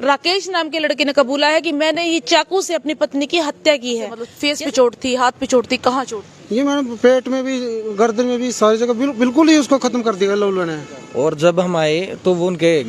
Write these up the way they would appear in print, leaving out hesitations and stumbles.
राकेश नाम के लड़के ने कबूला है कि मैंने ही चाकू से अपनी पत्नी की हत्या की है। मतलब फेस पे चोट थी, हाथ पे चोट थी, कहाँ चोट? ये मैंने पेट में भी, गर्दन में भी, सारी जगह बिल्कुल ही उसको खत्म कर दिया लौलुआ ने। और जब हम आए तो वो उनके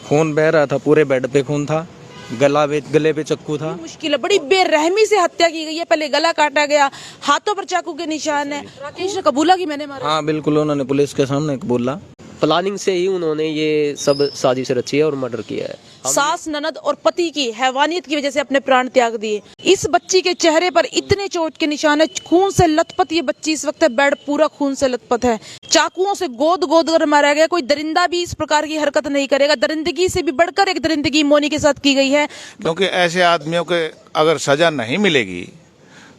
खून बह रहा था, पूरे बेड पे खून था, गले पे चक्कू था। मुश्किल है, बड़ी बेरहमी से हत्या की गई है। पहले गला काटा गया, हाथों पर चाकू के निशान है। राकेश ने कबूला कि मैंने मारा। हाँ बिल्कुल, उन्होंने पुलिस के सामने कबूला। प्लानिंग से ही उन्होंने ये सब साजिश रची है और मर्डर किया है। सास, ननद और पति की हैवानियत की वजह से अपने प्राण त्याग दिए। इस बच्ची के चेहरे पर इतने चोट के निशान है, खून से लथपथ ये बच्ची इस वक्त, बेड पूरा खून से लथपथ है। चाकुओं से गोद गोद कर मारा गया। कोई दरिंदा भी इस प्रकार की हरकत नहीं करेगा। दरिंदगी से भी बढ़कर एक दरिंदगी मोनी के साथ की गई है। क्योंकि ऐसे आदमियों के अगर सजा नहीं मिलेगी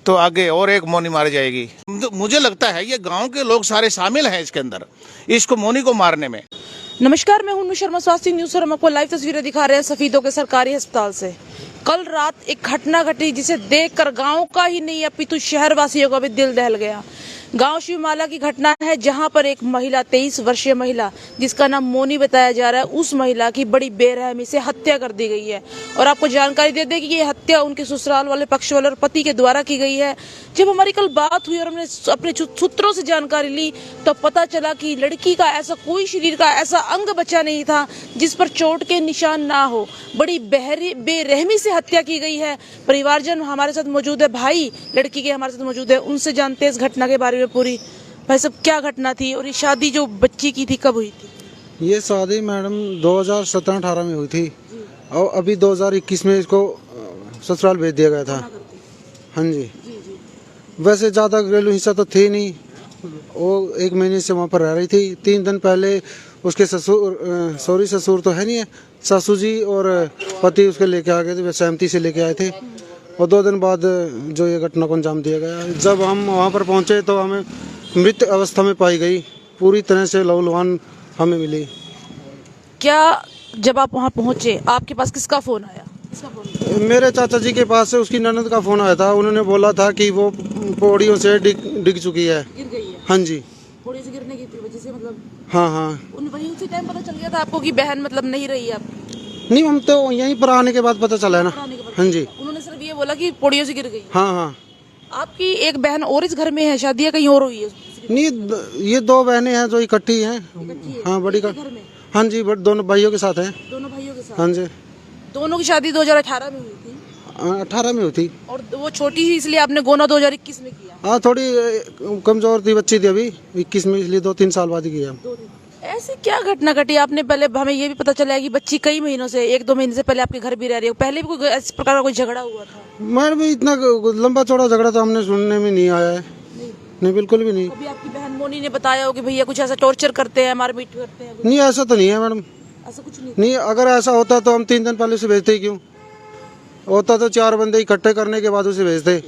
तो आगे और एक मोनी मारी जाएगी। मुझे लगता है ये गांव के लोग सारे शामिल हैं इसके अंदर, इसको मोनी को मारने में। नमस्कार, मैं हूं शर्मा, स्वास्थ्य न्यूज और हम आपको लाइव तस्वीरें दिखा रहे हैं सफीदों के सरकारी अस्पताल से। कल रात एक घटना घटी जिसे देखकर गांव का ही नहीं अपितु शहर वासियों का भी दिल दहल गया। गांव शिवमाला की घटना है, जहां पर एक महिला, 23 वर्षीय महिला जिसका नाम मोनी बताया जा रहा है, उस महिला की बड़ी बेरहमी से हत्या कर दी गई है। और आपको जानकारी दे दें कि ये हत्या उनके ससुराल वाले पक्ष वाले और पति के द्वारा की गई है। जब हमारी कल बात हुई और हमने अपने सूत्रों से जानकारी ली तो पता चला कि लड़की का ऐसा कोई शरीर का ऐसा अंग बचा नहीं था जिस पर चोट के निशान ना हो। बड़ी बेरहमी से हत्या की गई है। परिवारजन हमारे साथ मौजूद है, भाई लड़की के हमारे साथ मौजूद है, उनसे जानते हैं इस घटना के बारे में पूरी। भाई साहब, क्या घटना थी और ये शादी जो बच्ची की थी कब हुई थी? ये शादी मैडम 2017-18 में हुई थी और अभी 2021 में इसको ससुराल भेज दिया गया था। हाँ जी, वैसे ज़्यादा घरेलू हिस्सा तो थी नहीं। वो 1 महीने से वहाँ पर रह रही थी। 3 दिन पहले उसके ससुर तो है नहीं है, सासू जी और पति उसके लेके आ गए थे, वे सहमति से लेके आए थे। और 2 दिन बाद जो ये घटना को अंजाम दिया गया। जब हम वहाँ पर पहुँचे तो हमें मृत अवस्था में पाई गई, पूरी तरह से लहूलुहान हमें मिली। क्या जब आप वहाँ पहुँचे आपके पास किसका फोन आया? मेरे चाचा जी के पास से उसकी ननद का फोन आया था। उन्होंने बोला था कि वो पौड़ियों से डिग चुकी है। गिर गई है? हाँ जी, पौड़ी से गिरने की वजह से मतलब? हाँ हाँ। वहीं उसी टाइम पता चल गया था आपको कि बहन मतलब नहीं रही है आपकी? नहीं, हम तो यहीं पर आने के बाद पता चला है ना। हाँ जी, उन्होंने सिर्फ ये बोला कि पौड़ियों से गिर गई। हाँ हाँ। आपकी एक बहन और इस घर में है, शादी कहीं और हुई है? नहीं, ये 2 बहनें हैं जो इकट्ठी हैं। हाँ, बड़ी घर में? हाँ जी, बट दोनों भाइयों के साथ हैं। दोनों भाइयों के साथ? हाँ जी। दोनों की शादी 2018 में हुई थी? 18 में हुई थी। और वो छोटी ही इसलिए आपने गोना 2021 में किया? हाँ, थोड़ी कमजोर थी बच्ची थी अभी 21 में, इसलिए 2-3 साल बाद ही किया। ऐसी क्या घटना घटी? आपने पहले हमें ये भी पता चला है कि बच्ची कई महीनों से, 1-2 महीने से पहले आपके घर भी रह रही है। पहले भी कोई इस प्रकार का कोई झगड़ा हुआ था? मैडम, इतना लंबा चौड़ा झगड़ा तो हमने सुनने में नहीं आया है। नहीं, बिल्कुल भी नहीं। अभी आपकी बहन मोनी ने बताया हो कि भैया कुछ ऐसा टॉर्चर करते हैं, मारपीट करते हैं? नहीं, ऐसा तो नहीं है मैडम। ऐसा कुछ नहीं? नहीं, अगर ऐसा होता तो हम 3 दिन पहले उसे भेजते ही क्यों? होता तो 4 बंदे इकट्ठे करने के बाद उसे भेजते।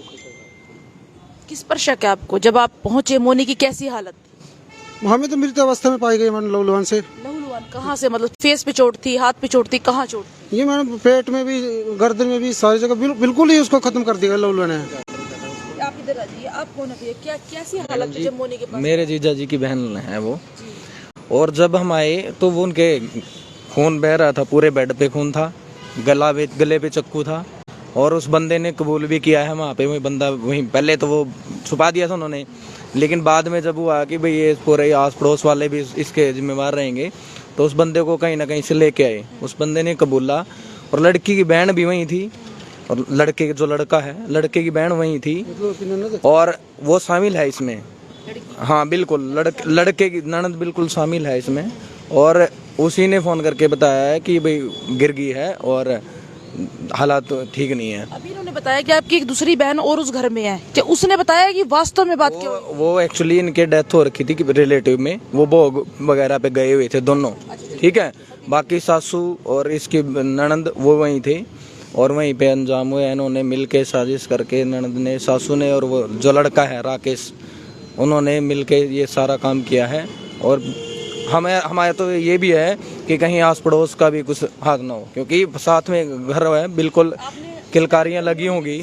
किस पर शक है आपको? जब आप पहुंचे मोनी की कैसी हालत थी? हमें तो मृत अवस्था में पाई गई मैडम, लहूलुहान से। लहूलुहान कहाँ से? मतलब फेस पे चोट थी, हाथ पे चोट थी, कहाँ चोट? ये मैडम पेट में भी, गर्दन में भी, सारी जगह बिल्कुल ही उसको खत्म कर दिया लहूलुहान ने। आप इधर आ जाइए। आप कौन है? क्या कैसी हालत थी जब मोनी के पास? मेरे जीजा जी की बहन है वो। और जब हम आए तो वो उनके खून बह रहा था, पूरे बेड पे खून था, गले पे चक्कू था। और उस बंदे ने कबूल भी किया है वहाँ पे। वही बंदा, वहीं पहले तो वो छुपा दिया था उन्होंने, लेकिन बाद में जब हुआ कि भाई ये पूरे आस पड़ोस वाले भी इसके जिम्मेवार रहेंगे, तो उस बंदे को कहीं ना कहीं से लेके आए। उस बंदे ने कबूला। और लड़की की बहन भी वहीं थी, और लड़के जो लड़का है, लड़के की बहन वहीं थी, और वो शामिल है इसमें। हाँ बिल्कुल, लड़के की ननद बिल्कुल शामिल है इसमें। और उसी ने फोन करके बताया है कि भाई गिर गई है और हालात तो ठीक नहीं है। अभी उन्होंने बताया कि आपकी एक दूसरी बहन और उस घर में है। क्या उसने बताया कि वास्तव में बात क्या? वो एक्चुअली इनके डेथ हो रखी थी रिलेटिव में, वो भोग वगैरह पे गए हुए थे दोनों, ठीक है। बाकी सासू और इसकी ननद वो वहीं थे, और वहीं पे अंजाम हुआ। इन्होंने मिलके साजिश करके, ननद ने, सासू ने, और वो जो लड़का है राकेश, उन्होंने मिलके ये सारा काम किया है। और हमारे तो ये भी है कि कहीं आस पड़ोस का भी कुछ हाथ ना हो, क्योंकि साथ में घर है, बिल्कुल किलकारियाँ लगी होंगी।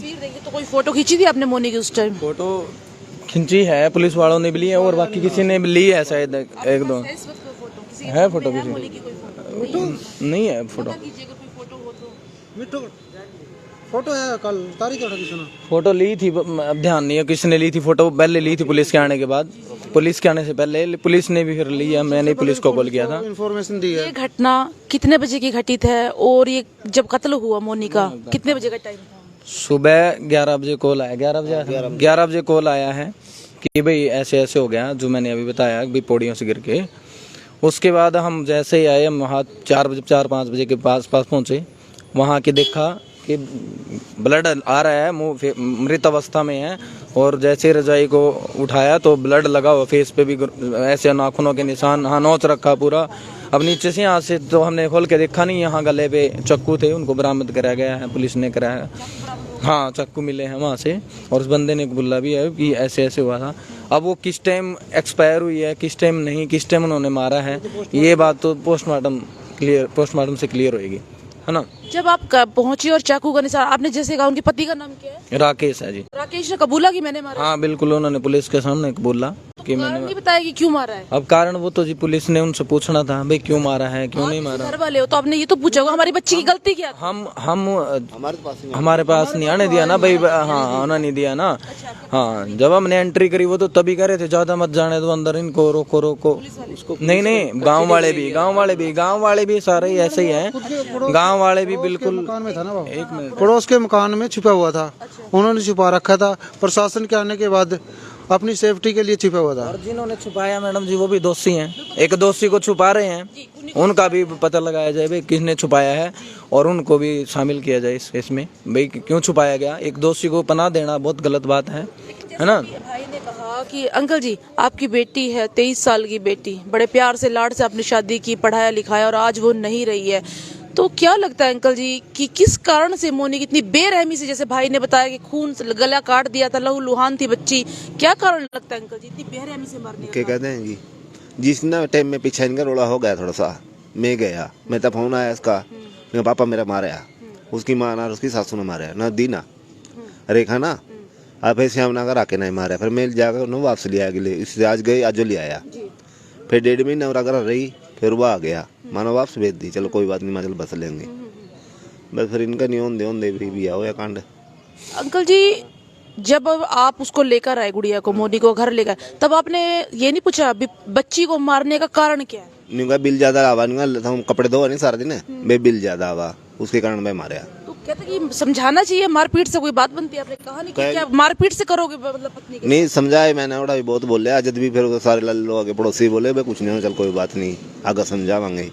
तो कोई फोटो खींची थी आपने मोनी की उस टाइम? फोटो खींची है, पुलिस वालों ने भी ली है, और बाकी किसी ने भी ली है शायद, 1-2 है। फोटो किसी नहीं है फोटो। मिट्टू फोटो है कल तारीख तो किसी ने फोटो ली थी, अब ध्यान नहीं है किसने ली थी फोटो, पहले ली थी पुलिस के आने के बाद, पुलिस के आने से पहले पुलिस ने भी फिर लिया, मैंने पुलिस को कॉल किया था। इन्फॉर्मेशन दी है। ये घटना कितने बजे की घटित है और ये जब कत्ल हुआ मोनी का कितने बजे का टाइम था? सुबह 11 बजे कॉल आया, 11 बजे कॉल आया है कि भाई ऐसे ऐसे हो गया, जो मैंने अभी बताया कि पौड़ियों से गिर के। उसके बाद हम जैसे ही आए, हम वहाँ 4-5 बजे के पास पहुँचे, वहाँ के देखा कि ब्लड आ रहा है, मुँह मृत अवस्था में है, और जैसे रजाई को उठाया तो ब्लड लगा हुआ, फेस पे भी ऐसे नाखूनों के निशान, हाँ नोच रखा पूरा। अब नीचे से यहाँ से तो हमने खोल के देखा नहीं, यहाँ गले पे चक्कू थे, उनको बरामद कराया गया है, पुलिस ने कराया। हाँ चक्कू मिले हैं वहाँ से, और उस बंदे ने बोला भी है कि ऐसे ऐसे हुआ था। अब वो किस टाइम एक्सपायर हुई है, किस टाइम नहीं, किस टाइम उन्होंने मारा है, ये बात तो पोस्टमार्टम से क्लियर होएगी, है ना। जब आप पहुंचे और चाकू का निशान आपने जैसे कहा, उनके पति का नाम क्या है? राकेश है जी। राकेश ने कबूला कि मैंने मारा? हाँ बिल्कुल, उन्होंने पुलिस के सामने बोला कि कारण मैंने। नहीं बताया कि क्यों मारा है? अब कारण वो तो जी पुलिस ने उनसे पूछना था, भाई क्यों मारा है, क्यों नहीं मारा। घर वाले हो तो आपने ये तो पूछा होगा हमारी बच्ची की गलती क्या थी? हम हमारे पास नहीं आने दिया ना भाई, हाँ आना नहीं दिया ना। हाँ जब हमने एंट्री करी वो तो तभी कह रहे थे ज्यादा मत जाने दो अंदर, इनको रोको रोको। नहीं गांव वाले भी सारे ही ऐसे ही हैं, गांव वाले भी बिल्कुल। मकान में था ना वो, एक मिनट, पड़ोस के मकान में छुपा हुआ था, उन्होंने छुपा रखा था, प्रशासन के आने के बाद अपनी सेफ्टी के लिए छुपा हुआ था। और जिन्होंने छुपाया मैडम जी वो भी दोषी हैं, एक दोषी को छुपा रहे हैं, उनका भी पता लगाया जाए भाई किसने छुपाया है, और उनको भी शामिल किया जाए इसमें, भाई क्यों छुपाया गया। एक दोषी को पनाह देना बहुत गलत बात है ना। भाई ने कहा कि अंकल जी आपकी बेटी है, 23 साल की बेटी, बड़े प्यार से लाड से आपने शादी की, पढ़ाया लिखाया, और आज वो नहीं रही है, तो क्या लगता है अंकल जी कि किस कारण से मोनी की इतनी बेरहमी से, जैसे भाई ने बताया कि खून से गला काट दिया था, लहू लुहान थी बच्ची, क्या कारण लगता है अंकल जी इतनी बेरहमी से मारने का? क्या कहते हैं जी, जिस ना टाइम में पीछे इनका रोड़ा हो गया थोड़ा सा, मैं गया, मैं तब फोन आया इसका, मेरा पापा मेरा मारा, उसकी माँ ना उसकी सासू ने मारा ना, दीना रेखा ना, आप ऐसे हम ना कर आके नहीं मारा, फिर मैं जाकर उन्होंने वापस लिया अगले, इससे आज गई आज ले आया, फिर 1.5 महीना और अगर रही, फिर वो आ गया, मानो वापस भेज दी, चलो कोई बात नहीं माँ चल बस लेंगे, बस फिर इनका नहीं होंदे भी आओ या कांड। अंकल जी जब आप उसको लेकर आए, गुड़िया को, मोनी को घर लेकर, तब आपने ये नहीं पूछा बच्ची को मारने का कारण क्या है? नहीं बिल ज्यादा आवा, नहीं हम कपड़े धोआ नहीं सारा दिन, बे बिल ज्यादा आवा, उसके कारण मैं मारा। तो कहते कि समझाना चाहिए, मारपीट से कोई बात बनती है, आपने कहा नहीं कि क्या मारपीट से करोगे मतलब पत्नी के? नहीं समझाए मैंने, और भी बहुत बोले आज भी, फिर सारे लोग आगे पड़ोसी बोले भाई कुछ नहीं चल कोई बात नहीं आगे समझावांगे।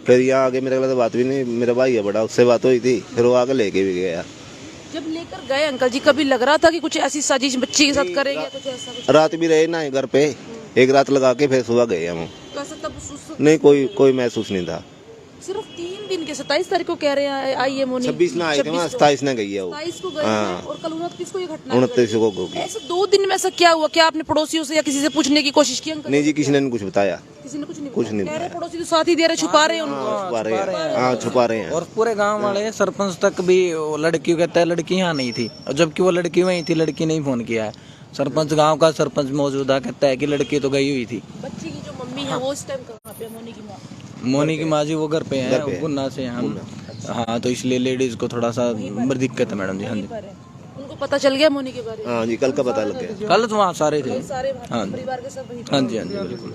फिर यहाँ आगे मेरे गला तो बात भी नहीं, मेरा भाई है बड़ा, उससे बात हुई थी, फिर वो आगे लेके भी गया। जब लेकर गए अंकल जी कभी लग रहा था कि कुछ ऐसी साजिश बच्ची के साथ करेंगे, कुछ ऐसा कुछ? रात भी रहे ना घर पे, एक रात लगा के फिर सुबह गए हम। तो ऐसा तब नहीं कोई महसूस नहीं था। सिर्फ 3 दिन के 27 तारीख को कह रहे हैं आई है मोनी, 26 ना आए थे, 27 ना गई है वो, 27 को गए हैं, और कल 29 को ये घटना 29 को होगी। ऐसे 2 दिन में ऐसा क्या हुआ? क्या आपने पड़ोसियों से या किसी से पूछने की कोशिश की अंकल? नहीं जी किसी ने कुछ बताया, किसी ने कुछ नहीं कुछ नहीं कह रहे बताया। पड़ोसी तो साथ ही दे रहे, छुपा रहे हैं उनको। छुपा रहे हैं, हाँ छुपा रहे हैं। और पूरे गांव वाले सरपंच तक भी वो लड़की कहता है लड़की यहाँ नहीं थी, और जबकि वो लड़की वहीं थी, लड़की नहीं फोन किया है। सरपंच गांव का सरपंच मौजूदा कहता है कि लड़की तो गई हुई थी। बच्ची की जो मम्मी है वो इस टाइम कहाँ पे? मोनी की माँ, मोनी की माँ जी वो घर पे है, गुन्ना से हम। हाँ तो इसलिए लेडीज को थोड़ा सा दिक्कत है मैडम जी। हाँ जी उनको पता चल गया मोनी के बारे में? हाँ जी कल का पता लग गया, कल तो वहाँ सारे थे। सारे हाँ परिवार के सब वहीं पे। हाँ जी बिल्कुल।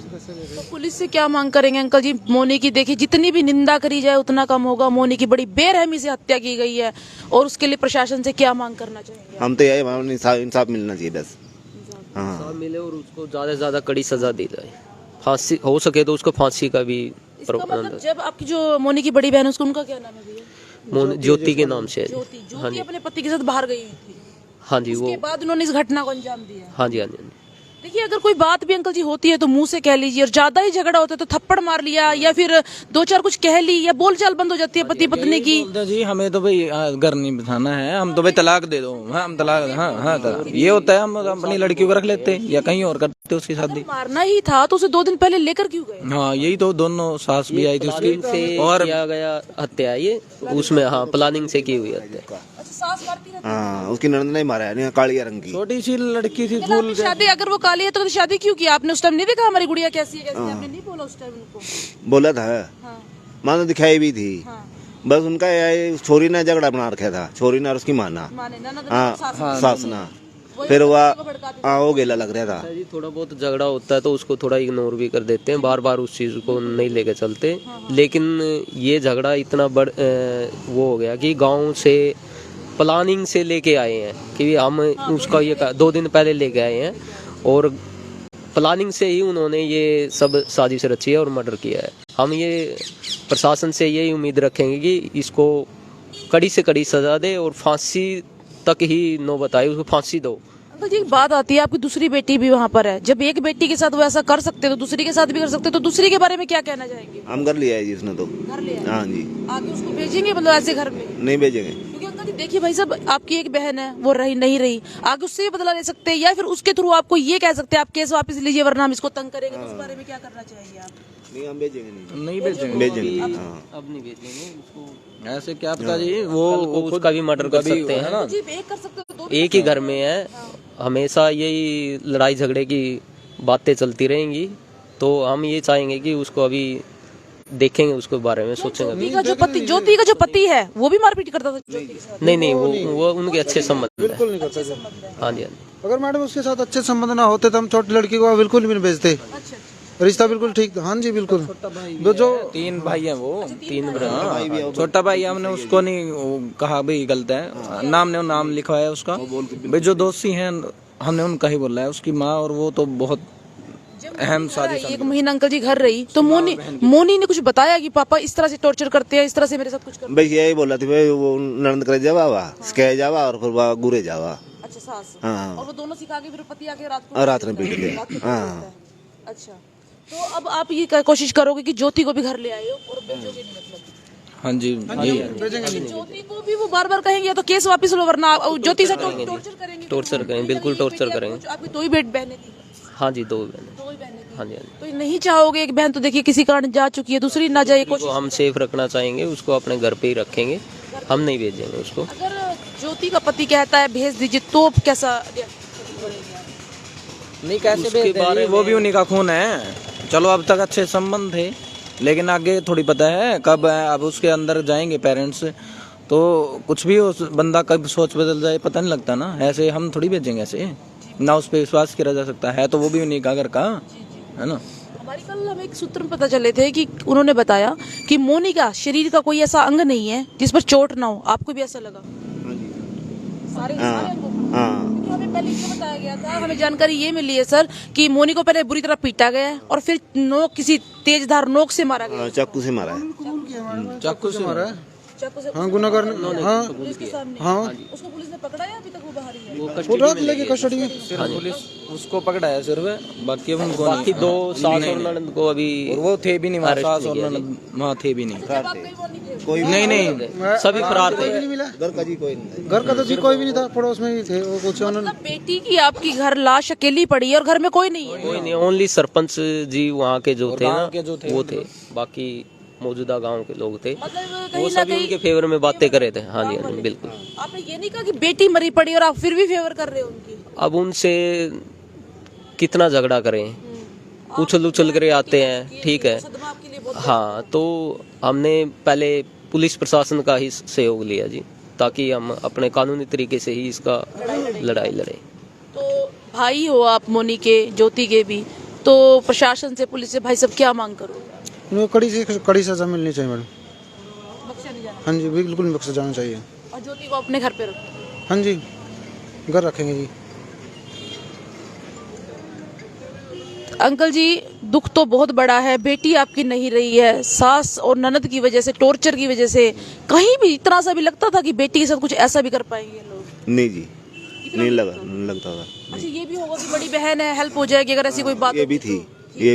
तो पुलिस से क्या मांग करेंगे अंकल जी? मोनी की देखिए जितनी भी निंदा करी जाए उतना कम होगा। मोनी की बड़ी बेरहमी से हत्या की गई है, और उसके लिए प्रशासन से क्या मांग करना चाहेंगे? हम तो यही इंसाफ मिलना चाहिए बस। हाँ मिले और उसको ज्यादा से ज्यादा कड़ी सजा दी जाए, फांसी हो सके तो उसको फांसी का भी इसका मतलब जब आपकी जो मोनी की बड़ी बहन है उसको, उनका क्या नाम है भैया? ज्योति के नाम से है। ज्योति अपने पति के साथ बाहर गई हुई थी, हाँ जी वो, उसके बाद उन्होंने इस घटना को अंजाम दिया। हाँ जी हाँ जी। देखिए अगर कोई बात भी अंकल जी होती है तो मुंह से कह लीजिए, और ज्यादा ही झगड़ा होता है तो थप्पड़ मार लिया, या फिर 2-4 कुछ कह ली, या बोलचाल बंद हो जाती है पति पत्नी की। बोलते जी हमें तो भाई घर नहीं बिठाना है, हम तो भाई तलाक दे दो। हाँ हम तलाक, हाँ तलाक ये होता है, हम अपनी लड़की को रख लेते या कहीं और करते उसकी शादी। मारना ही था तो उसे 2 दिन पहले लेकर क्यों गए? हाँ यही तो, दोनों सास भी आई थी प्लानिंग से उसकी, और किया गया हत्या ये उसमें, हाँ प्लानिंग से की हुई हत्या। अच्छा सास मारती रहती है? हाँ उसकी ननद नहीं मारा है, कालिया रंग की छोटी सी लड़की थी, लेकिन आपने शादी, अगर वो काली है तो शादी क्यों की आपने? उस टाइम नहीं देखा हमारी गुड़िया कैसी है कैसी? आपने नहीं बोला उस टाइम उनको? बोला था, हाँ मानो दिखाई भी थी। हाँ। बस उनका ये छोरी ने झगड़ा बना रखा था, छोरी ने और उसकी माना। हाँ सास ना, फिर वह वो गेला लग रहा था। जी थोड़ा बहुत झगड़ा होता है तो उसको थोड़ा इग्नोर भी कर देते हैं, बार बार उस चीज़ को नहीं लेके चलते। लेकिन ये झगड़ा इतना वो हो गया कि गांव से प्लानिंग से लेके आए हैं कि हम उसका ये 2 दिन पहले लेके आए हैं और प्लानिंग से ही उन्होंने ये सब साजिश रची है और मर्डर किया है। हम ये प्रशासन से यही उम्मीद रखेंगे कि इसको कड़ी से कड़ी सजा दे और फांसी तक ही नौबत आए, उसको फांसी दो। अंकल जी एक बात आती है, आपकी दूसरी बेटी भी वहाँ पर है, जब एक बेटी के साथ वो ऐसा कर सकते तो दूसरी के साथ भी कर सकते, तो दूसरी के बारे में क्या कहना चाहेंगे? हम कर लिया है जी उसने तो। घर लिया हाँ जी। आगे उसको भेजेंगे मतलब ऐसे घर में? नहीं भेजेंगे। क्योंकि अंकल जी देखिए भाई साहब, आपकी एक बहन है वो रही नहीं रही, आगे उससे भी बदला ले सकते हैं या फिर उसके थ्रू आपको ये कह सकते हैं आप केस वापस लीजिए वरना हम इसको तंग करेंगे, तो उस बारे में क्या करना चाहिए आप? नहीं हम भेजेंगे नहीं भेजेंगे। भेजेंगे। अब नहीं भेजेंगे उसको, ऐसे क्या पता जी, वो उसका भी मर्डर कर सकते हैं ना। जी एक कर सकते हो तो एक ही घर में है, हमेशा यही लड़ाई झगड़े की बातें चलती रहेंगी, तो हम ये चाहेंगे कि उसको अभी देखेंगे, उसके बारे में सोचेंगे। ज्योति का जो पति है वो भी मारपीट करता था ज्योति के साथ? नहीं वो उनके अच्छे संबंध है। बिल्कुल नहीं करता जी। हाँ जी। अगर मैडम उसके साथ अच्छे संबंध ना होते तो हम छोटी लड़की को बिल्कुल भी नहीं भेजते। रिश्ता बिल्कुल ठीक था। हाँ जी बिल्कुल। जो 3 भाई हैं वो, 3 ब्रदर। छोटा भाई हमने उसको नहीं कहा भाई गलत है, नाम लिखवाया उसका भाई। जो दोषी हैं हमने उनका ही बोला है, उसकी माँ और वो तो बहुत अहम साजिश। 1 महीना अंकल जी घर रही तो मोनी ने कुछ बताया कि पापा इस तरह से टॉर्चर करते हैं, इस तरह से मेरे साथ कुछ करते हैं? भाई यही बोला था भाई, वो ननद करे जावा सिखाया जावा और फिर वह गुरे जावा। अच्छा सास। हाँ। और वो दोनों सिखा के फिर पति आके रात में पीट दे। हाँ। अच्छा तो अब आप ये कोशिश करोगे कि ज्योति को भी घर ले आए और भेजोगे नहीं मतलब? हाँ जी यही है। ज्योति को भी वो बार बार कहेंगे या तो केस वापस लो वरना ज्योति से टॉर्चर करेंगे। टॉर्चर करेंगे, बिल्कुल टॉर्चर करेंगे। आपकी 2 ही बहनें थी? हाँ जी 2 बहनें। 2 ही बहनें थी। हाँ जी। तो नहीं चाहोगे एक बहन तो देखिए किसी कारण जा चुकी है, दूसरी ना जाए? उसको हम सेफ रखना चाहेंगे, उसको अपने घर पे ही रखेंगे, हम नहीं भेजेंगे उसको। अगर ज्योति का पति कहता है भेज दीजिए तो कैसा? नहीं कैसे भेज देंगे, वो भी उन्हीं का खून है। चलो अब तक अच्छे संबंध थे, लेकिन आगे थोड़ी पता है कब अब उसके अंदर जाएंगे पेरेंट्स, तो कुछ भी उस बंदा कब सोच बदल जाए पता नहीं लगता ना। ऐसे हम थोड़ी भेजेंगे, ऐसे ना उस पर विश्वास किया जा सकता है, तो वो भी उन्हीं का घर का है ना। हमारी कल हमें एक सूत्र में पता चले थे कि उन्होंने बताया कि मोनी का शरीर का कोई ऐसा अंग नहीं है जिस पर चोट ना हो। आपको भी ऐसा लगा? सारे अंगों पर? क्योंकि हमें पहले ये बताया गया था, हमें जानकारी ये मिली है सर कि मोनी को पहले बुरी तरह पीटा गया है और फिर किसी तेजधार नोक से मारा गया। चाकू से मारा है। चाकू से मारा है। चाकू से? हाँ गुनाहगार। हाँ पुलिस के सामने? हाँ उसको पुलिस ने पकड़ा है? अभी तक वो बाहर ही है? वो रात लेके कस्टडी में। पुलिस उसको पकड़ा है सिर्फ, बाकी अब उनको बाकी 2 सास और ननद को अभी, और वो थे भी नहीं वहाँ, सास और ननद वहाँ थे भी नहीं। कोई नहीं सभी फरार थे। नहीं मिला घर का जी कोई नहीं। घर का तो जी कोई भी नहीं था, पड़ोस में ही थे वो कुछ। मतलब बेटी की आपकी घर लाश अकेली पड़ी है और घर में कोई नहीं है? कोई नहीं, ओनली सरपंच जी वहाँ के जो थे ना के जो थे वो थे, बाकी मौजूदा गांव के लोग थे, मतलब वो कहीं ना सभी उनके फेवर में बातें करे थे। हाँ जी हाँ जी बिल्कुल। आपने ये नहीं कहा कि बेटी मरी पड़ी और आप फिर भी फेवर कर रहे हो उनकी? अब उनसे कितना झगड़ा करें, उछल कर आते हैं, ठीक है। सदमा आपके लिए बहुत हाँ तो हमने पहले पुलिस प्रशासन का ही सहयोग लिया जी, ताकि हम अपने कानूनी तरीके से ही इसका लड़ाई लड़े। तो भाई हो आप मोनी के, ज्योति के भी, तो प्रशासन से पुलिस से भाई सब क्या मांग करो? उनको कड़ी से कड़ी सजा मिलनी चाहिए मैडम। बख्शा नहीं जाना? हाँ जी बिल्कुल नहीं बख्शा जाना चाहिए। और ज्योति को अपने घर पे रखो? हाँ जी घर रखेंगे जी। अंकल जी दुख तो बहुत बड़ा है, बेटी आपकी नहीं रही है, सास और ननद की वजह से, टॉर्चर की वजह से कहीं भी इतना सा भी लगता था कि बेटी के साथ कुछ ऐसा भी कर पाएंगे लोग? नहीं जी, नहीं लगता था। अच्छा ये भी होगा कि बड़ी बहन है, हेल्प हो जाएगी अगर ऐसी कोई बात? ये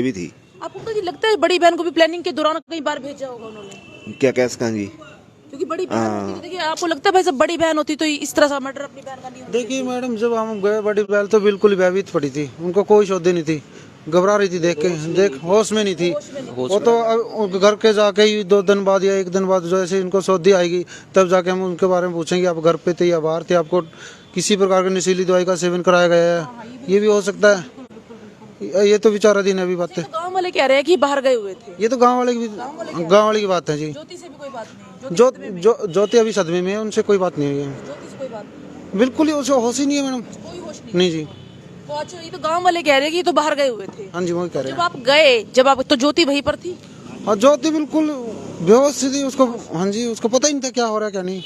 भी थी। आपको तो लगता है बड़ी बहन को भी प्लानिंग के दौरान कई बार भेजा होगा उन्होंने? क्या कैसे जी? क्योंकि बड़ी बहन होती, देखिए आपको लगता है भाई सब बड़ी बहन होती तो इस तरह से मर्डर अपनी बहन का नहीं होता? देखिए मैडम जब हम गए बड़ी बहन तो बिल्कुल भयभीत पड़ी थी, उनको कोई शोधी नहीं थी, घबरा रही थी देख होश में नहीं थी। वो तो घर के जाके ही 2 दिन बाद या 1 दिन बाद जैसे इनको सौदी आएगी तब जाके हम उनके बारे में पूछेंगे आप घर पे थे या बाहर थे, आपको किसी प्रकार की नशीली दवाई का सेवन कराया गया है, ये भी हो सकता है। ये तो विचाराधीन है अभी बातें। गाँव वाले कह रहे हैं कि बाहर गए हुए थे। ये तो गाँव वाले की बात है जी। ज्योति से भी कोई बात नहीं? ज्योति अभी सदमे में है, उनसे कोई बात नहीं हुई है। ज्योति से कोई बात बिल्कुल ही उसे होश ही नहीं है मैडम। कोई होश नहीं जी। तो अच्छा, ये तो गांव वाले कह रहे हैं कि ये तो बाहर गए हुए थे। हाँ जी वही कह रहे जब हैं। आप गए, जब आप तो ज्योति वहीं पर थी? और ज्योति बिल्कुल बेहोश थी उसको। हाँ जी उसको पता ही नहीं था क्या हो रहा है क्या नहीं।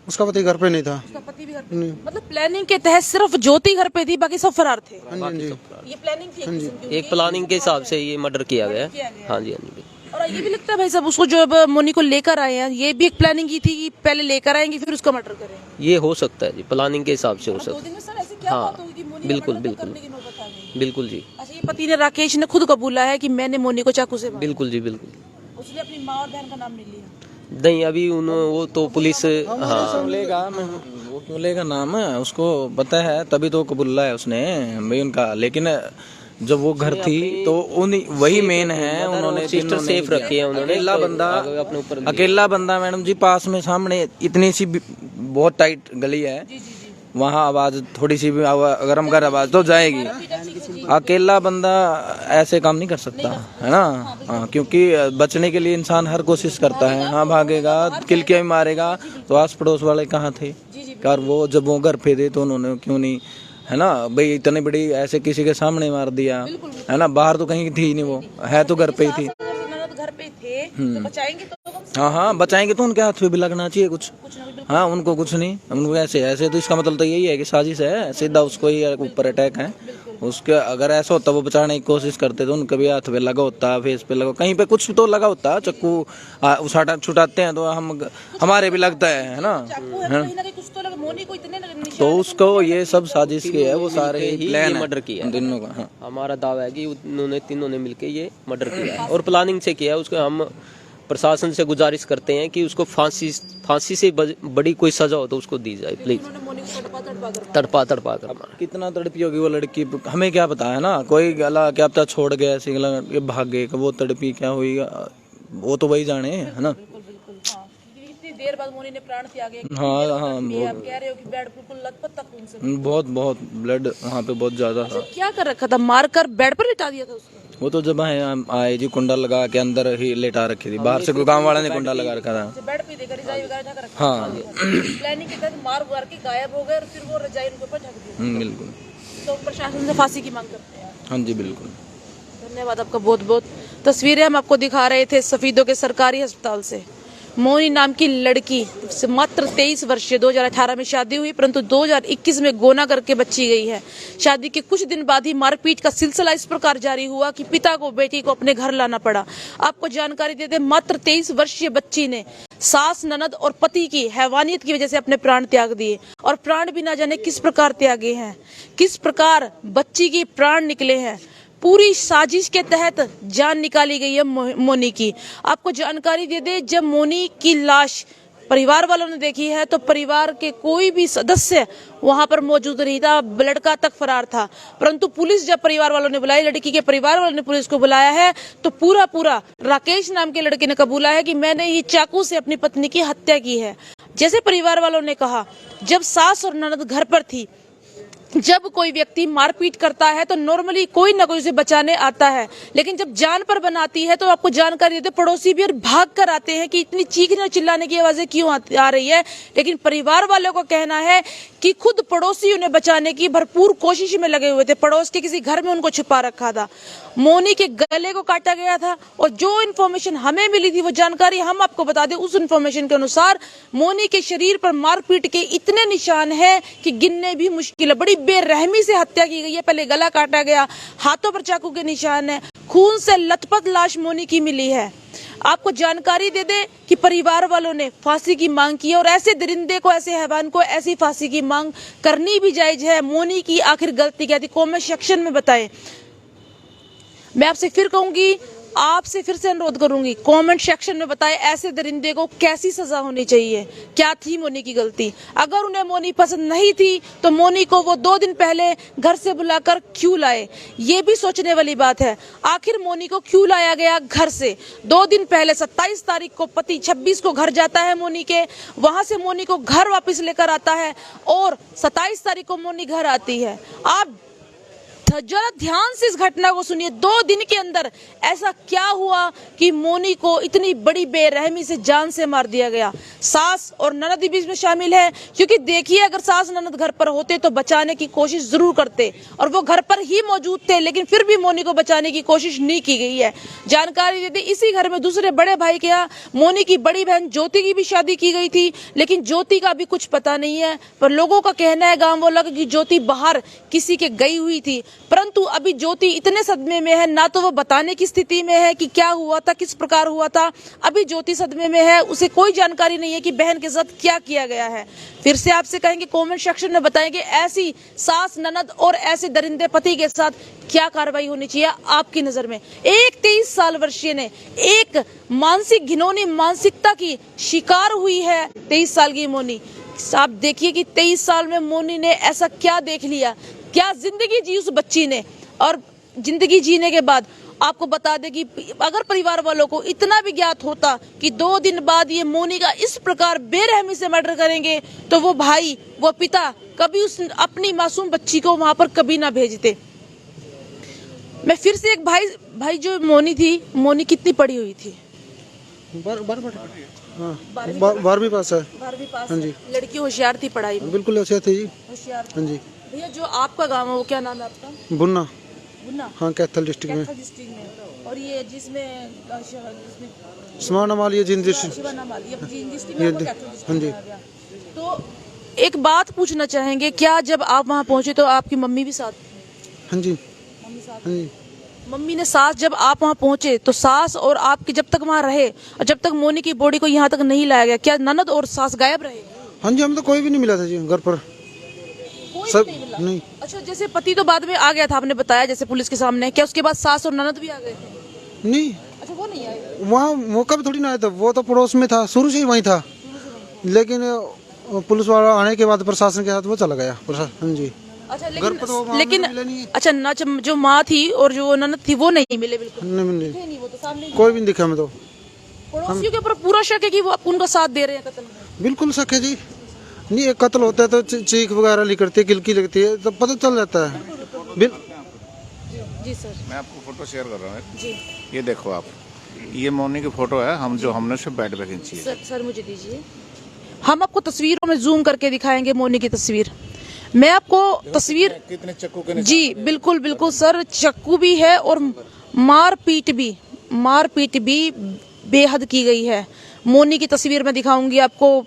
उसका पति घर पे नहीं था। उसका पति भी घर पे, मतलब प्लानिंग के तहत सिर्फ ज्योति घर पे थी, बाकी सब फरार थे। हाँ जी ये प्लानिंग थी एक किस्म की। एक प्लानिंग के हिसाब से ये मर्डर किया गया है। हाँ जी, हाँ जी। और ये भी लगता है भाई साहब, उसको जो अब मोनी को लेकर आए हैं, ये भी एक प्लानिंग की थी कि पहले लेकर आएंगे फिर उसका मर्डर करेंगे। ये हो सकता है जी, प्लानिंग के हिसाब से हो सकता 2 दिन में सर ऐसी क्या हाँ, बात हुई कि मोनी बिल्कुल, का मर्डर बिल्कुल। करने की नौबत आ गई? है। बिल्कुल जी, अच्छा, ये पति ने, राकेश ने खुद कबूला है कि मैंने मोनी को चाकू से मारा। बिल्कुल जी, बिल्कुल। उसने अपनी माँ और बहन का नाम नहीं लिया। नहीं, अभी वो तो पुलिस हाँ लेगा, वो क्यों लेगा नाम, उसको पता है तभी तो कबूला है उसने भाई उनका। लेकिन जब वो घर थी तो वही मेन है, उन्होंने सिस्टर सेफ रखी है उन्होंने। अकेला बंदा, अपने ऊपर अकेला बंदा मैडम जी, पास में सामने इतनी सी बहुत टाइट गली है, वहाँ आवाज थोड़ी सी भी गरम कर आवाज तो जाएगी। अकेला बंदा ऐसे काम नहीं कर सकता है ना। हाँ, क्योंकि बचने के लिए इंसान हर कोशिश करता है। हाँ भागेगा, किलकिया भी मारेगा, तो आस पड़ोस वाले कहाँ थे यार, वो जब वो घर पे थे तो उन्होंने क्यों नहीं, है ना भाई, इतनी बड़ी ऐसे किसी के सामने मार दिया, है ना। बाहर तो कहीं थी नहीं, वो है तो घर पे ही थी। घर पे थे तो बचाएंगे तो हाँ हाँ बचाएंगे तो उनके हाथ में भी लगना चाहिए कुछ। हाँ उनको कुछ नहीं, उनको ऐसे ऐसे तो इसका मतलब तो यही है कि साजिश है, सीधा उसको ही ऊपर अटैक है उसके। अगर ऐसा होता वो बचाने की कोशिश करते तो उनके भी हाथ पे लगा होता, फेस पे लगा, कहीं पे कुछ तो लगा होता, चक्कू उछाटा छुटाते हैं तो हमारे भी लगता है ना। तो उसको ये सब साजिश की है, वो सारे ही प्लान मर्डर किया है तीनों का। हाँ हमारा दावा है कि उन्होंने तीनों ने मिलकर ये मर्डर किया है और प्लानिंग से किया है। उसको हम प्रशासन से गुजारिश करते हैं कि उसको फांसी से बड़ी कोई सजा हो तो उसको दी जाए प्लीज। तड़पा कर मारा। कितना तड़पी होगी वो लड़की, हमें क्या पता है ना। कोई गला क्या पता छोड़ गया ऐसे गला ये भाग गए, वो तड़पी क्या हुई वो तो वही जाने, है ना। इतनी देर बाद मोनी ने प्राण त्यागे। हाँ हाँ आप कह रहे हो कि बेड बिल्कुल लथपथ तक खून से। बहुत ब्लड वहाँ पे बहुत ज्यादा था। क्या कर रखा था, मारकर बेड पर लिटा दिया था उसको? वो तो जब आए जी कुंडा लगा के अंदर ही लेटा रखी थी, बाहर से गांव वाला ने कुंडा लगा रखा था। बेड पे देकर रजाई वगैरह ढक रखा। हाँ प्लानिंग के तहत मार वार के गायब हो गए और फिर वो रजाई उनके ऊपर ढक दी। बिल्कुल। तो प्रशासन से फांसी की मांग करते हैं। हाँ जी बिल्कुल। धन्यवाद आपका बहुत बहुत। तस्वीरें हम आपको दिखा रहे थे सफीदों के सरकारी अस्पताल से। मोनी नाम की लड़की से मात्र 23 वर्षीय 2018 में शादी हुई, परंतु 2021 में गोना करके बच्ची गई है। शादी के कुछ दिन बाद ही मारपीट का सिलसिला इस प्रकार जारी हुआ कि पिता को बेटी को अपने घर लाना पड़ा। आपको जानकारी दे दें, मात्र 23 वर्षीय बच्ची ने सास, ननद और पति की हैवानियत की वजह से अपने प्राण त्याग दिए, और प्राण भी ना जाने किस प्रकार त्यागे हैं, किस प्रकार बच्ची के प्राण निकले हैं। पूरी साजिश के तहत जान निकाली गई है मोनी की। आपको जानकारी दे दे, जब मोनी की लाश परिवार वालों ने देखी है तो परिवार के कोई भी सदस्य वहां पर मौजूद नहीं था, लड़का तक फरार था। परंतु पुलिस जब परिवार वालों ने बुलाई, लड़की के परिवार वालों ने पुलिस को बुलाया है, तो पूरा राकेश नाम के लड़के ने कबूला है कि मैंने ही चाकू से अपनी पत्नी की हत्या की है। जैसे परिवार वालों ने कहा, जब सास और ननद घर पर थी, जब कोई व्यक्ति मारपीट करता है तो नॉर्मली कोई ना कोई उसे बचाने आता है, लेकिन जब जान पर बनाती है तो आपको जानकारी देते पड़ोसी भी और भाग कर आते हैं कि इतनी चीखने और चिल्लाने की आवाजें क्यों आ रही है। लेकिन परिवार वालों का कहना है कि खुद पड़ोसी उन्हें बचाने की भरपूर कोशिश में लगे हुए थे, पड़ोस के किसी घर में उनको छुपा रखा था। मोनी के गले को काटा गया था और जो इन्फॉर्मेशन हमें मिली थी, वो जानकारी हम आपको बता दें। उस इन्फॉर्मेशन के अनुसार मोनी के शरीर पर मारपीट के इतने निशान हैं कि गिनने भी मुश्किल है। बड़ी बेरहमी से हत्या की गई है। पहले गला काटा गया, हाथों पर चाकू के निशान है, खून से लथपथ लाश मोनी की मिली है। आपको जानकारी दे दे कि परिवार वालों ने फांसी की मांग की है, और ऐसे दरिंदे को, ऐसे हैवान को ऐसी फांसी की मांग करनी भी जायज है। मोनी की आखिर गलती क्या थी, कमेंट सेक्शन में बताएं। मैं आपसे फिर कहूंगी, आपसे फिर से अनुरोध करूंगी, कमेंट सेक्शन में बताएं ऐसे दरिंदे को कैसी सजा होनी चाहिए, क्या थी मोनी की गलती। अगर उन्हें मोनी पसंद नहीं थी तो मोनी को वो 2 दिन पहले घर से बुलाकर क्यों लाए, ये भी सोचने वाली बात है। आखिर मोनी को क्यों लाया गया घर से 2 दिन पहले? 27 तारीख को पति 26 को घर जाता है मोनी के, वहां से मोनी को घर वापस लेकर आता है और 27 तारीख को मोनी घर आती है। आप जरा ध्यान से इस घटना को सुनिए। 2 दिन के अंदर ऐसा क्या हुआ कि मोनी को इतनी बड़ी बेरहमी से जान से मार दिया गया। सास और ननद भी इसमें शामिल है, क्योंकि देखिए अगर सास ननद घर पर होते तो बचाने की कोशिश जरूर करते, और वो घर पर ही मौजूद थे, लेकिन फिर भी मोनी को बचाने की कोशिश नहीं की गई है। जानकारी देते इसी घर में दूसरे बड़े भाई के यहाँ मोनी की बड़ी बहन ज्योति की भी शादी की गई थी, लेकिन ज्योति का भी कुछ पता नहीं है। पर लोगों का कहना है गांव वालों का कि ज्योति बाहर किसी के गई हुई थी, परंतु अभी ज्योति इतने सदमे में है, ना तो वो बताने की स्थिति में है कि क्या हुआ था, किस प्रकार हुआ था। अभी ज्योति सदमे में है, उसे कोई जानकारी नहीं है कि बहन के साथ क्या किया गया है। फिर से आपसे कहेंगे कमेंट सेक्शन में बताएंगे ऐसी सास ननद और ऐसे दरिंदे पति के साथ क्या कार्रवाई होनी चाहिए आपकी नजर में। एक 23 साल वर्षीय ने एक मानसिक घिनौनी मानसिकता की शिकार हुई है 23 साल की मोनी। आप देखिए कि 23 साल में मोनी ने ऐसा क्या देख लिया, क्या जिंदगी जी उस बच्ची ने। और जिंदगी जीने के बाद आपको बता दें कि अगर परिवार वालों को इतना भी ज्ञात होता कि 2 दिन बाद ये मोनी का इस प्रकार बेरहमी से मर्डर करेंगे, तो वो भाई, वो पिता कभी उस अपनी मासूम बच्ची को वहां पर कभी ना भेजते। मैं फिर से एक भाई जो मोनी थी, मोनी कितनी पढ़ी हुई थी? 12वीं पास है। 12वीं पास। हाँ जी। लड़की होशियार थी पढ़ाई में? बिल्कुल होशियार थी जी। होशियार। हाँ जी। भैया जो आपका गांव है वो क्या नाम है आपका? बुन्ना। बुन्ना? हाँ, कैथल डिस्ट्रिक्ट में। कैथल डिस्ट्रिक्ट में। और ये जिसमें स्मार्ट माल ये जिन डिस्ट्रिक्ट। हाँ जी। तो एक बात पूछना चाहेंगे, क्या जब आप वहाँ पहुँचे तो आपकी मम्मी भी साथ? हाँ जी। मम्मी साथ? हाँ जी। मम्मी ने सास, जब आप वहाँ पहुँचे तो सास और आपके जब तक वहाँ रहे और जब तक मोनी की बॉडी को यहाँ तक नहीं लाया गया, क्या ननद और सास गायब रहे? हाँ जी, हम तो कोई भी नहीं मिला था जी घर पर। कोई सब नहीं मिला? नहीं। अच्छा, जैसे पति तो बाद में आ गया था, आपने बताया जैसे पुलिस के सामने, क्या उसके बाद सास और ननद भी आ गए थे? नहीं, अच्छा, वो नहीं आए? वहाँ मौका भी थोड़ी ना आया था, वो तो पड़ोस में था, शुरू से ही वहीं था। लेकिन पुलिस वाला आने के बाद प्रशासन के साथ वो चला गया प्रशासन। हाँ जी। अच्छा, तो लेकिन अच्छा ना, जो माँ थी और जो ननद थी वो नहीं मिले बिल्कुल? नहीं, वो तो सामने कोई भी नहीं दिखा। मैं तो पड़ोसियों के ऊपर पूरा शक है कि वो उनका साथ दे रहे हैं कत्ल में। बिल्कुल शक है जी। नहीं, एक कत्ल होता है तो चीख वगैरह निकलती है, किलकी लगती है, तो पता चल जाता है। जी सर, मैं आपको फोटो शेयर कर रहा हूँ। जी ये देखो आप, ये मोनी की फोटो है, हमने उसे बेड पे खींची है। सर मुझे दीजिए, हम आपको तस्वीरों में जूम करके दिखाएंगे मोनी की तस्वीर। मैं आपको तस्वीर, कितने चक्कू के जी बिल्कुल सर, चक्कू भी है और मारपीट भी बेहद की गई है। मोनी की तस्वीर मैं दिखाऊंगी आपको,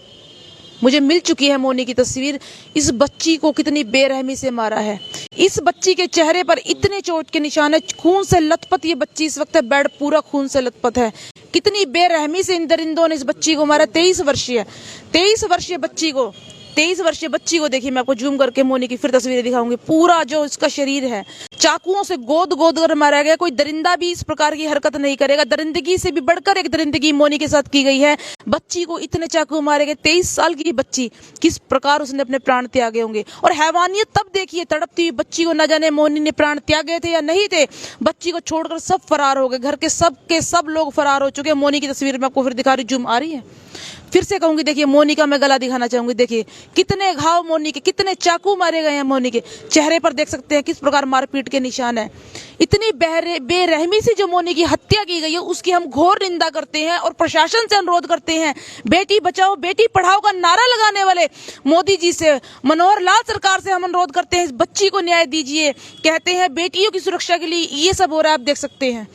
मुझे मिल चुकी है मोनी की तस्वीर। इस बच्ची को कितनी बेरहमी से मारा है। इस बच्ची के चेहरे पर इतने चोट के निशान है, खून से लथपथ ये बच्ची इस वक्त, बेड पूरा खून से लथपथ है। कितनी बेरहमी से इन दरिंदों ने इस बच्ची को मारा। 23 वर्षीय बच्ची को देखिए, मैं आपको जूम करके मोनी की फिर तस्वीरें दिखाऊंगी। पूरा जो इसका शरीर है चाकुओं से गोद कर मारा गया। कोई दरिंदा भी इस प्रकार की हरकत नहीं करेगा। दरिंदगी से भी बढ़कर एक दरिंदगी मोनी के साथ की गई है। बच्ची को इतने चाकू मारे गए। 23 साल की बच्ची, किस प्रकार उसने अपने प्राण त्यागे होंगे। और हैवानियत तब देखिए, तड़पती हुई बच्ची को न जाने मोनी ने प्राण त्यागे थे या नहीं थे। बच्ची को छोड़कर सब फरार हो गए, घर के सब लोग फरार हो चुके हैं। मोनी की तस्वीर में आपको फिर दिखा रही, जूम आ रही है। फिर से कहूंगी, देखिए मोनी का मैं गला दिखाना चाहूंगी। देखिए कितने घाव मोनी के, कितने चाकू मारे गए हैं मोनी के चेहरे पर, देख सकते हैं किस प्रकार मारपीट के निशान है। इतनी बेरहमी से जो मोनी की हत्या की गई है उसकी हम घोर निंदा करते हैं और प्रशासन से अनुरोध करते हैं। बेटी बचाओ बेटी पढ़ाओ का नारा लगाने वाले मोदी जी से, मनोहर लाल सरकार से हम अनुरोध करते हैं, इस बच्ची को न्याय दीजिए। कहते हैं बेटियों की सुरक्षा के लिए ये सब हो रहा है, आप देख सकते हैं।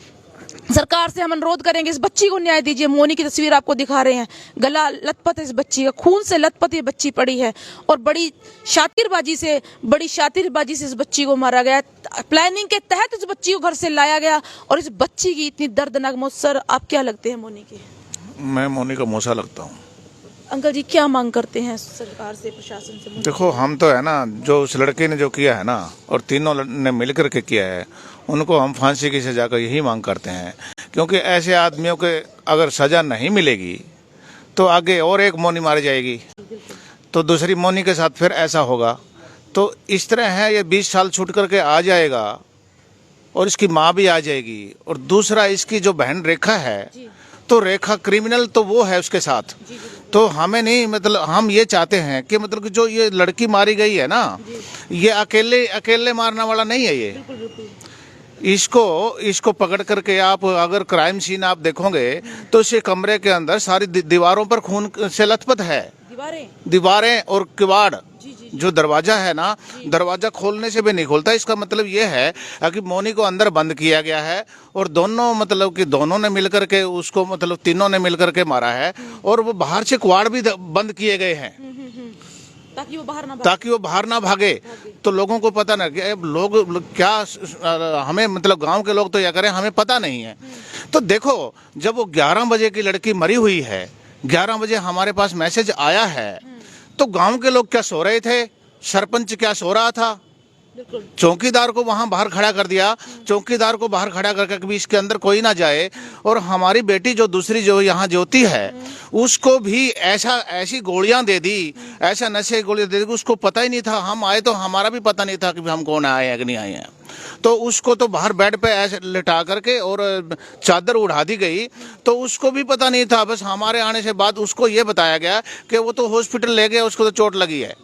सरकार से हम अनुरोध करेंगे, इस बच्ची को न्याय दीजिए। मोनी की तस्वीर आपको दिखा रहे हैं, गला लथपथ है इस बच्ची का, खून से लथपथ ये बच्ची पड़ी है और बड़ी शातिरबाजी से इस बच्ची को मारा गया। प्लानिंग के तहत इस बच्ची को घर से लाया गया और इस बच्ची की इतनी दर्दनाक मौत। सर आप क्या लगते हैं मोनी के? मैं मोनी का मौसा लगता हूँ। अंकल जी क्या मांग करते हैं सरकार से, प्रशासन से? देखो हम तो है ना, जो उस लड़के ने जो किया है ना और तीनों ने मिलकर के किया है, उनको हम फांसी की सजा का यही मांग करते हैं। क्योंकि ऐसे आदमियों के अगर सजा नहीं मिलेगी तो आगे और एक मोनी मारी जाएगी, तो दूसरी मोनी के साथ फिर ऐसा होगा। तो इस तरह है, ये 20 साल छूट करके आ जाएगा और इसकी माँ भी आ जाएगी। और दूसरा इसकी जो बहन रेखा है, तो रेखा क्रिमिनल तो वो है उसके साथ, तो हमें नहीं, मतलब हम ये चाहते हैं कि मतलब कि जो ये लड़की मारी गई है ना, ये अकेले अकेले मारने वाला नहीं है ये। इसको पकड़ करके आप अगर क्राइम सीन आप देखोगे तो इस कमरे के अंदर सारी दीवारों पर खून से लथपथ है। दीवारें और किवाड़, जो दरवाजा है ना, दरवाजा खोलने से भी नहीं खोलता। इसका मतलब ये है कि मोनी को अंदर बंद किया गया है और दोनों, मतलब कि दोनों ने मिलकर के उसको, मतलब तीनों ने मिलकर के मारा है और वो बाहर से किवाड़ भी बंद किए गए हैं ताकि वो बाहर ना भागे। तो लोगों को पता ना कि लोग क्या, हमें मतलब गांव के लोग तो यह करें, हमें पता नहीं है। तो देखो, जब वो 11 बजे की लड़की मरी हुई है, 11 बजे हमारे पास मैसेज आया है, तो गांव के लोग क्या सो रहे थे? सरपंच क्या सो रहा था? चौकीदार को वहां बाहर खड़ा कर दिया, चौकीदार को बाहर खड़ा करके कभी इसके अंदर कोई ना जाए। और हमारी बेटी जो दूसरी जो यहाँ ज्योति है, उसको भी ऐसी गोलियां दे दी, ऐसा नशे की गोलियां दे दी, उसको पता ही नहीं था। हम आए तो हमारा भी पता नहीं था कि हम कौन आए हैं कि नहीं आए हैं। तो उसको तो बाहर बेड पे ऐसे लिटा करके और चादर उड़ा दी गई, तो उसको भी पता नहीं था। बस हमारे आने से बाद उसको ये बताया गया कि वो तो हॉस्पिटल ले गया, उसको तो चोट लगी है।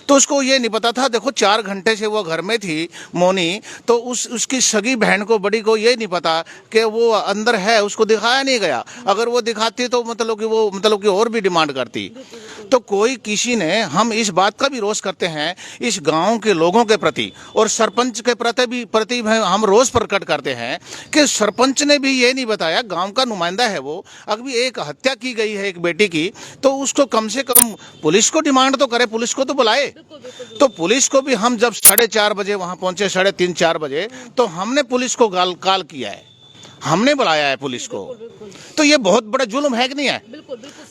तो उसको ये नहीं पता था। देखो 4 घंटे से वो घर में थी मोनी, तो उसकी सगी बहन को, बड़ी को ये नहीं पता कि वो अंदर है, उसको दिखाया नहीं गया। अगर वो दिखाती तो मतलब कि और भी डिमांड करती। तो कोई किसी ने, हम इस बात का भी रोष करते हैं इस गांव के लोगों के प्रति और सरपंच के प्रति हम रोष प्रकट करते हैं कि सरपंच ने भी ये नहीं बताया, गांव का नुमाइंदा है वो, अभी एक हत्या की गई है एक बेटी की, तो उसको कम से कम पुलिस को डिमांड तो करे, पुलिस को तो बुलाए। तो पुलिस को भी हम जब 4:30 बजे वहां पहुंचे, 3:30-4 बजे, तो हमने पुलिस को कॉल किया है, हमने बुलाया है पुलिस को। तो ये बहुत बड़ा जुल्म है कि नहीं है?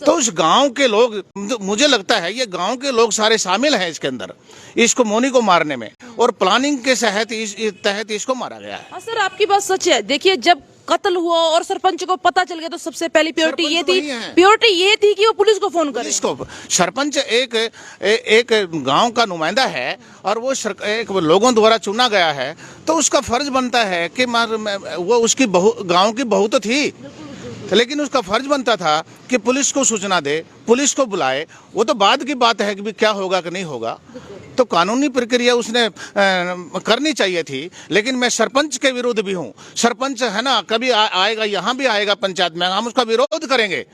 तो उस गांव के लोग, मुझे लगता है ये गांव के लोग सारे शामिल हैं इसके अंदर, इसको मोनी को मारने में, और प्लानिंग के तहत इसको मारा गया है। हाँ सर, आपकी बात सच है। देखिए, जब कत्ल हुआ और सरपंच को पता चल गया तो सबसे पहली प्योरिटी ये थी कि वो पुलिस को फोन करे। सरपंच एक गांव का नुमाइंदा है और वो एक लोगों द्वारा चुना गया है, तो उसका फर्ज बनता है कि वो उसकी गांव की बहू तो थी, लेकिन उसका फर्ज बनता था कि पुलिस को सूचना दे, पुलिस को बुलाए। वो तो बाद की बात है कि क्या होगा कि नहीं होगा, तो कानूनी प्रक्रिया उसने करनी चाहिए थी। लेकिन मैं सरपंच के विरुद्ध भी हूँ। सरपंच है ना, कभी आएगा, यहाँ भी आएगा पंचायत में, हम उसका विरोध करेंगे,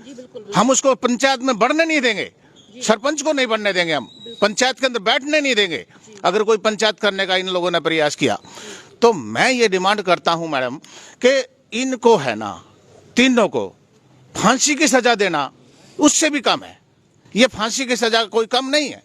हम उसको पंचायत में बढ़ने नहीं देंगे, सरपंच को नहीं बढ़ने देंगे, हम पंचायत के अंदर बैठने नहीं देंगे अगर कोई पंचायत करने का इन लोगों ने प्रयास किया। तो मैं ये डिमांड करता हूँ मैडम कि इनको है ना, तीनों को फांसी की सजा देना उससे भी कम है। ये फांसी की सजा कोई कम नहीं है,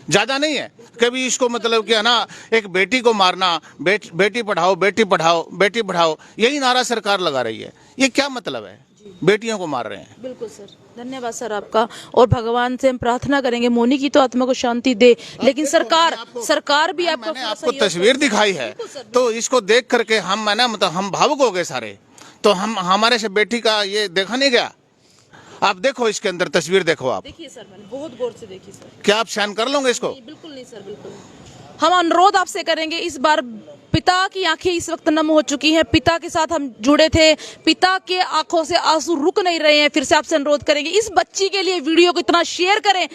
ज्यादा नहीं है। कभी इसको मतलब क्या ना, एक बेटी को मारना, बेटी पढ़ाओ, बेटी पढ़ाओ, बेटी पढ़ाओ, यही नारा सरकार लगा रही है। ये क्या मतलब है? बेटियों को मार रहे हैं। बिल्कुल सर, धन्यवाद सर आपका। और भगवान से हम प्रार्थना करेंगे मोनी की तो आत्मा को शांति दे, लेकिन सरकार भी आपको, मैंने आपको तस्वीर दिखाई है, तो इसको देख करके हम मतलब हम भावुक हो गए सारे। तो हमारे से बेटी का ये देखा नहीं गया। आप देखो इसके अंदर तस्वीर देखो, आप देखिए सर, मैंने बहुत गौर से देखी सर। क्या आप सहन कर लोगे इसको? बिल्कुल नहीं सर, बिल्कुल। हम अनुरोध आपसे करेंगे, इस बार पिता की आंखें इस वक्त नम हो चुकी हैं, पिता के साथ हम जुड़े थे, पिता के आंखों से आंसू रुक नहीं रहे हैं। फिर से आपसे अनुरोध करेंगे, इस बच्ची के लिए वीडियो को इतना शेयर करें।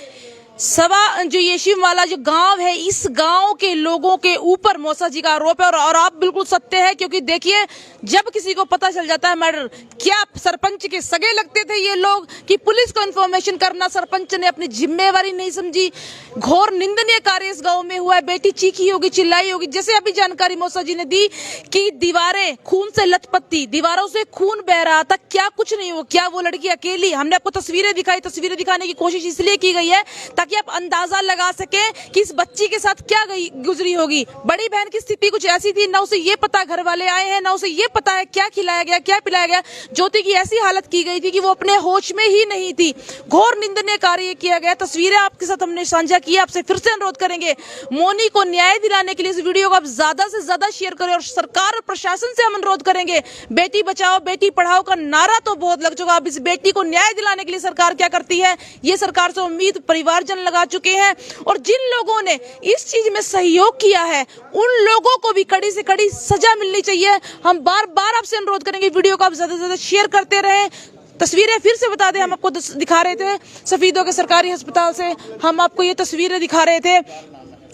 जो ये शिवमाला जो गांव है, इस गांव के लोगों के ऊपर मौसा जी का आरोप है, और आप बिल्कुल सत्य है, क्योंकि देखिए जब किसी को पता चल जाता है मर्डर, क्या सरपंच के सगे लगते थे ये लोग कि पुलिस को इन्फॉर्मेशन करना, सरपंच ने अपनी जिम्मेवारी नहीं समझी। घोर निंदनीय कार्य इस गांव में हुआ है। बेटी चीखी होगी, चिल्लाई होगी। जैसे अभी जानकारी मौसा जी ने दी कि दीवारें खून से लथपथ थी, दीवारों से खून बह रहा था, क्या कुछ नहीं हुआ? क्या वो लड़की अकेली? हमने आपको तस्वीरें दिखाई, तस्वीरें दिखाने की कोशिश इसलिए की गई है ताकि आप अंदाजा लगा सके कि इस बच्ची के साथ क्या गुजरी होगी। बड़ी बहन की स्थिति कुछ ऐसी थी, ना उसे ये पता घर वाले आए हैं, ना उसे ये पता है क्या खिलाया गया, क्या पिलाया गया। ज्योति की ऐसी हालत की गई थी कि वो अपने होश में ही नहीं थी। घोर निंदनीय कार्य किया गया। तस्वीरें आपके साथ हमने साझा की। आपसे फिर से अनुरोध करेंगे, मोनी को न्याय दिलाने के लिए इस वीडियो को आप ज्यादा से ज्यादा शेयर करें, और सरकार और प्रशासन से हम अनुरोध करेंगे, बेटी बचाओ बेटी पढ़ाओ का नारा तो बहुत लग चुका, अब इस बेटी को न्याय दिलाने के लिए सरकार क्या करती है, ये सरकार से उम्मीद परिवारजन लगा चुके हैं। और जिन लोगों ने इस चीज में सहयोग किया है, उन लोगों को भी कड़ी से कड़ी सजा मिलनी चाहिए। हम बार बार आपसे अनुरोध करेंगे, वीडियो को आप ज्यादा से ज्यादा शेयर करते रहें, तस्वीरें फिर से बता दें, हम आपको दिखा रहे थे सफीदों के सरकारी अस्पताल से, हम आपको ये तस्वीरें दिखा रहे थे।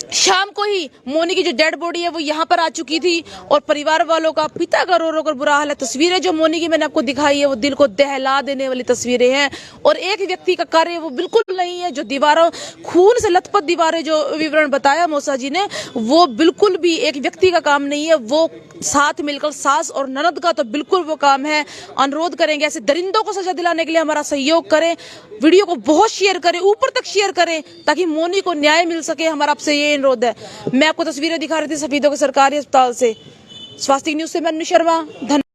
शाम को ही मोनी की जो डेड बॉडी है वो यहाँ पर आ चुकी थी और परिवार वालों का, पिता का रो रो कर बुरा हाल है। तस्वीरें जो मोनी की मैंने आपको दिखाई है वो दिल को दहला देने वाली तस्वीरें हैं और एक व्यक्ति का कार्य वो बिल्कुल नहीं है जो दीवारों, खून से लथपथ दीवारें जो विवरण बताया मौसा जी ने, वो बिल्कुल भी एक व्यक्ति का काम नहीं है। वो साथ मिलकर सास और ननद का तो बिल्कुल वो काम है। अनुरोध करेंगे ऐसे दरिंदों को सजा दिलाने के लिए हमारा सहयोग करें, वीडियो को बहुत शेयर करें, ऊपर तक शेयर करें ताकि मोनी को न्याय मिल सके। हमारा आपसे ये अनुरोध है। मैं आपको तस्वीरें दिखा रही थी सफीदों के सरकारी अस्पताल से। स्वास्थ्य न्यूज से मैं अन्नू शर्मा। धन्यवाद।